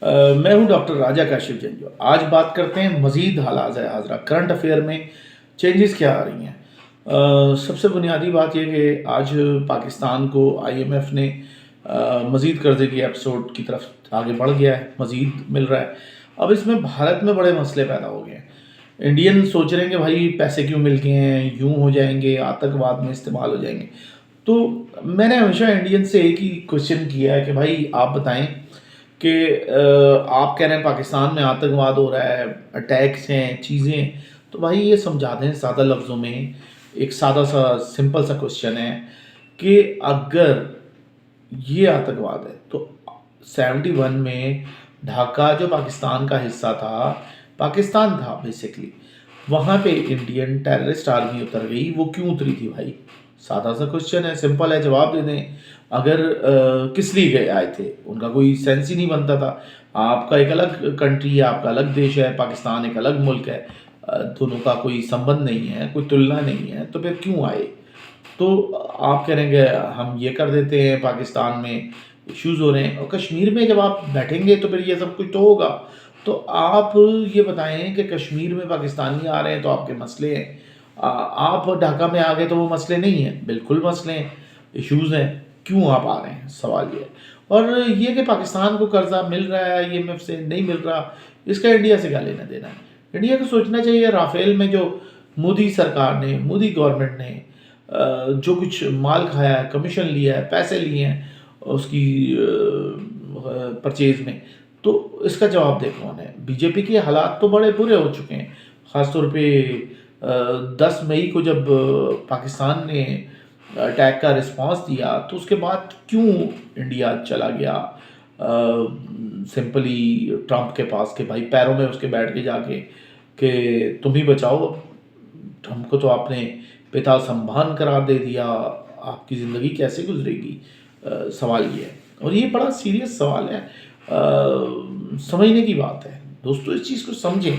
मैं हूं डॉक्टर राजा काशिफ जंजू। आज बात करते हैं मज़ीद हालात हाजरा करंट अफेयर में चेंजेस क्या आ रही हैं। सबसे बुनियादी बात यह कि आज पाकिस्तान को आईएमएफ ने मज़ीद कर्जे की एपिसोड की तरफ आगे बढ़ गया है, मज़ीद मिल रहा है। अब इसमें भारत में बड़े मसले पैदा हो गए हैं। इंडियन सोच रहे हैं कि भाई पैसे क्यों मिल गए हैं, यूं हो जाएंगे, आतंकवाद में इस्तेमाल हो जाएंगे। तो मैंने हमेशा इंडियन से एक ही क्वेश्चन किया है कि भाई आप बताएं कि आप कह रहे हैं पाकिस्तान में आतंकवाद हो रहा है, अटैक्स हैं, चीज़ें, तो भाई ये समझा दें सादा लफ्ज़ों में। एक सादा सा सिंपल सा क्वेश्चन है कि अगर ये आतंकवाद है तो 71 में ढाका जो पाकिस्तान का हिस्सा था, पाकिस्तान था बेसिकली, वहाँ पे इंडियन टेररिस्ट आर्मी उतर गई, वो क्यों उतरी थी भाई? सादा सा क्वेश्चन है, सिंपल है, जवाब दे दें। अगर किस लिए गए आए थे, उनका कोई सेंस ही नहीं बनता था। आपका एक अलग कंट्री है, आपका अलग देश है, पाकिस्तान एक अलग मुल्क है, दोनों का कोई संबंध नहीं है, कोई तुलना नहीं है, तो फिर क्यों आए? तो आप कहेंगे हम ये कर देते हैं, पाकिस्तान में इश्यूज़ हो रहे हैं, और कश्मीर में जब आप बैठेंगे तो फिर ये सब कुछ तो होगा। तो आप ये बताएं कि कश्मीर में पाकिस्तानी आ रहे हैं तो आपके मसले हैं, आप ढाका में आ गए तो वो मसले नहीं हैं। बिल्कुल मसले हैं, इश्यूज़ हैं, क्यों आप आ रहे हैं, सवाल ये है। और ये कि पाकिस्तान को कर्जा मिल रहा है आईएमएफ से, नहीं मिल रहा, इसका इंडिया से क्या लेना देना है? इंडिया को सोचना चाहिए राफेल में जो मोदी सरकार ने, मोदी गवर्नमेंट ने जो कुछ माल खाया है, कमीशन लिया है, पैसे लिए हैं उसकी परचेज में, तो इसका जवाब दे कौन है? बीजेपी के हालात तो बड़े बुरे हो चुके हैं। ख़ासतौर पे 10 मई को जब पाकिस्तान ने अटैक का रिस्पांस दिया, तो उसके बाद क्यों इंडिया चला गया सिंपली ट्रंप के पास कि भाई पैरों में उसके बैठ के जाके कि तुम ही बचाओ, हमको तो आपने पिता संभान करार दे दिया, आपकी ज़िंदगी कैसे गुजरेगी? सवाल ये है, और ये बड़ा सीरियस सवाल है। समझने की बात है दोस्तों, इस चीज़ को समझें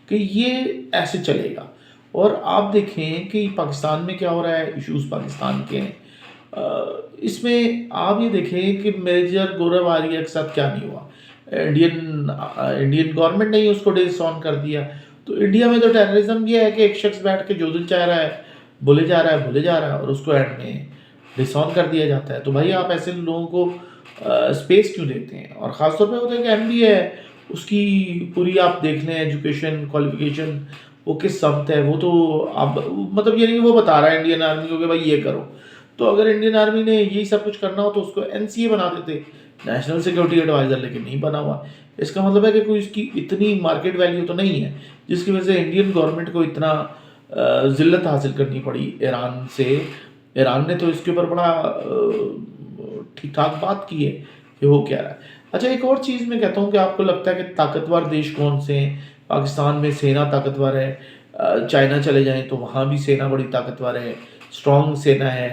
कि ये ऐसे चलेगा। और आप देखें कि पाकिस्तान में क्या हो रहा है, इश्यूज़ पाकिस्तान के हैं। इसमें आप ये देखें कि मेजर गौरव आर्या के साथ क्या नहीं हुआ। इंडियन गवर्नमेंट ने ही उसको डिसऑन कर दिया। तो इंडिया में तो टेररिज्म ये है कि एक शख्स बैठ के जो दिल चाह रहा है बोले जा रहा है, बोले जा रहा है, और उसको एंड में डिसऑन कर दिया जाता है। तो भाई आप ऐसे लोगों को स्पेस क्यों देते हैं? और ख़ासतौर पे होता है कि एमबीए है, उसकी पूरी आप देख लें एजुकेशन क्वालिफिकेशन, वो किस समत है, वो तो आप मतलब ये नहीं कि वो बता रहा है इंडियन आर्मी को कि भाई ये करो। तो अगर इंडियन आर्मी ने यही सब कुछ करना हो तो उसको एनसीए बना देते, नेशनल सिक्योरिटी एडवाइज़र, लेकिन नहीं बना हुआ। इसका मतलब है कि कोई इसकी इतनी मार्केट वैल्यू तो नहीं है जिसकी वजह से इंडियन गवर्नमेंट को इतना ज़िल्लत हासिल करनी पड़ी ईरान से। ईरान ने तो इसके ऊपर बड़ा ठीक ठाक बात की है कि हो क्या रहा है। अच्छा, एक और चीज़ मैं कहता हूँ कि आपको लगता है कि ताकतवर देश कौन से हैं? पाकिस्तान में सेना ताकतवर है, चाइना चले जाएं तो वहाँ भी सेना बड़ी ताकतवर है, स्ट्रॉन्ग सेना है।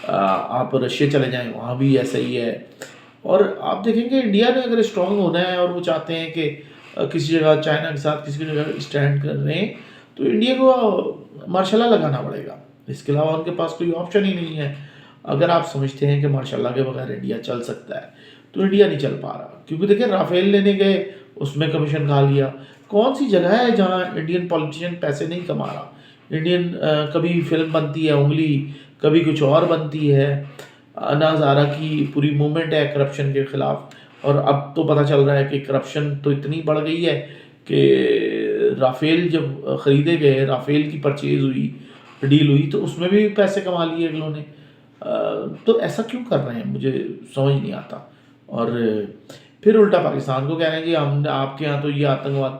आप रशिया चले जाएं वहाँ भी ऐसा ही है। और आप देखेंगे इंडिया ने अगर स्ट्रॉन्ग होना है और वो चाहते हैं कि किसी जगह चाइना के साथ किसी जगह स्टैंड कर रहे हैं, तो इंडिया को मार्शल लॉ लगाना पड़ेगा। इसके अलावा उनके पास कोई ऑप्शन ही नहीं है। अगर आप समझते हैं कि मार्शल लॉ के बगैर इंडिया चल सकता है, तो इंडिया नहीं चल पा रहा। क्योंकि देखिए राफेल लेने गए, उसमें कमीशन खा लिया। कौन सी जगह है जहाँ इंडियन पॉलिटिशियन पैसे नहीं कमा रहा? इंडियन कभी फिल्म बनती है उंगली, कभी कुछ और बनती है। अन्ना हज़ारा की पूरी मूवमेंट है करप्शन के ख़िलाफ़, और अब तो पता चल रहा है कि करप्शन तो इतनी बढ़ गई है कि राफेल जब ख़रीदे गए, राफेल की परचेज़ हुई, डील हुई, तो उसमें भी पैसे कमा लिए अगलों ने। तो ऐसा क्यों कर रहे हैं, मुझे समझ नहीं आता। और फिर उल्टा पाकिस्तान को कह रहे हैं कि हम आपके यहाँ तो ये आतंकवाद।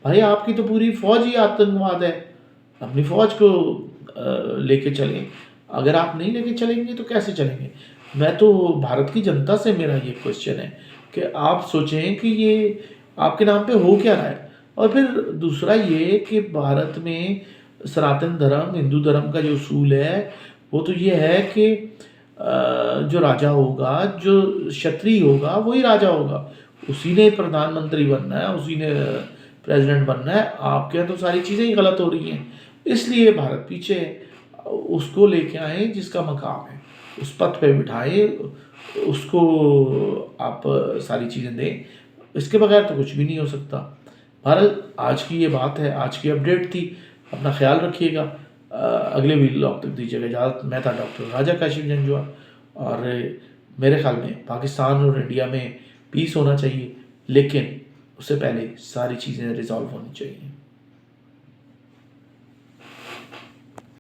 भाई आपकी तो पूरी फ़ौज ही आतंकवाद है, अपनी फ़ौज को लेके चलें। अगर आप नहीं लेके चलेंगे तो कैसे चलेंगे? मैं तो भारत की जनता से मेरा ये क्वेश्चन है कि आप सोचें कि ये आपके नाम पे हो क्या रहा है। और फिर दूसरा ये कि भारत में सनातन धर्म, हिंदू धर्म का जो उसूल है, वो तो ये है कि जो राजा होगा, जो क्षत्रिय होगा, वही राजा होगा। उसी ने प्रधानमंत्री बनना है, उसी ने प्रेसिडेंट बनना है। आपके यहाँ तो सारी चीज़ें ही गलत हो रही हैं, इसलिए भारत पीछे है। उसको लेके आए जिसका मकाम है, उस पद पे बिठाए उसको, आप सारी चीज़ें दें। इसके बगैर तो कुछ भी नहीं हो सकता। बहरहाल आज की ये बात है, आज की अपडेट थी। अपना ख्याल रखिएगा। अगले व्लॉग तक दीजिएगा इजाज़त। मैं था डॉक्टर राजा काशिफ जंजुआ, और मेरे ख्याल में पाकिस्तान और इंडिया में पीस होना चाहिए, लेकिन उससे पहले सारी चीज़ें रिज़ॉल्व होनी चाहिए।